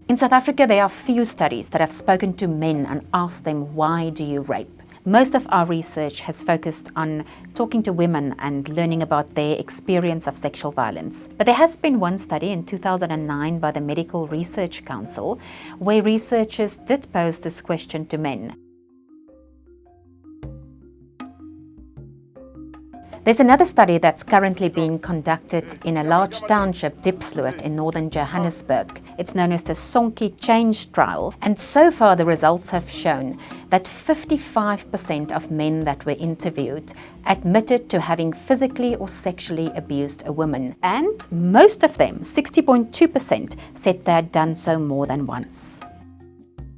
In South Africa, there are few studies that have spoken to men and asked them, why do you rape? Most of our research has focused on talking to women and learning about their experience of sexual violence. But there has been one study in 2009 by the Medical Research Council where researchers did pose this question to men. There's another study that's currently being conducted in a large township, Diepsloot, in northern Johannesburg. It's known as the Sonkie Change Trial, and so far the results have shown that 55% of men that were interviewed admitted to having physically or sexually abused a woman, and most of them, 60.2%, said they had done so more than once.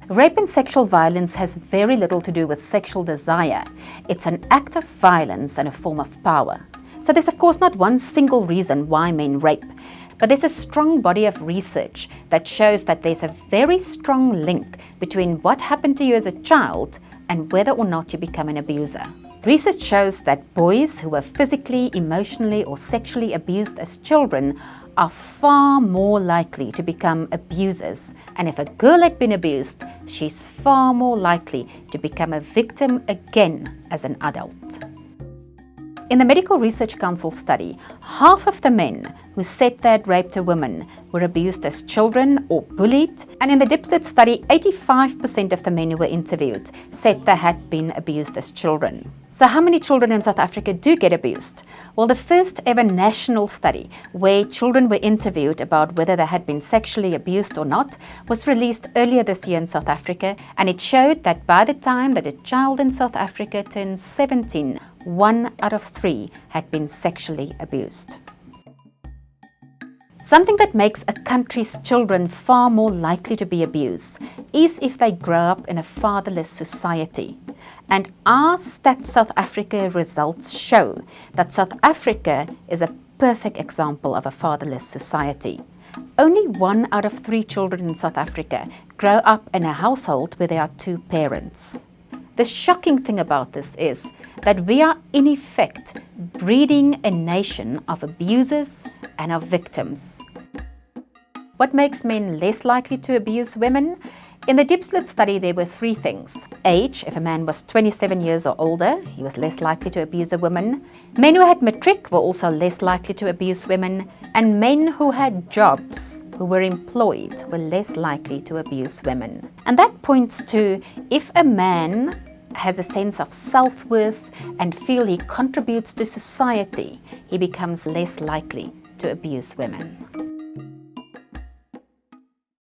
Rape and sexual violence has very little to do with sexual desire. It's an act of violence and a form of power. So there's of course not one single reason why men rape, but there's a strong body of research that shows that there's a very strong link between what happened to you as a child and whether or not you become an abuser. Research shows that boys who were physically, emotionally, or sexually abused as children are far more likely to become abusers. And if a girl had been abused, she's far more likely to become a victim again as an adult. In the Medical Research Council study, half of the men who said they had raped a woman were abused as children or bullied. And in the Diepsloot study, 85% of the men who were interviewed said they had been abused as children. So how many children in South Africa do get abused? Well, the first ever national study where children were interviewed about whether they had been sexually abused or not was released earlier this year in South Africa, and it showed that by the time that a child in South Africa turned 17, 1 out of 3 had been sexually abused. Something that makes a country's children far more likely to be abused is if they grow up in a fatherless society. And our Stats South Africa results show that South Africa is a perfect example of a fatherless society. Only 1 out of 3 children in South Africa grow up in a household where there are 2 parents. The shocking thing about this is that we are in effect breeding a nation of abusers and of victims. What makes men less likely to abuse women? In the Diepsloot study, there were 3 things. Age, if a man was 27 years or older, he was less likely to abuse a woman. Men who had matric were also less likely to abuse women. And men who had jobs, who were employed, were less likely to abuse women. And that points to if a man has a sense of self-worth and feel he contributes to society, he becomes less likely to abuse women.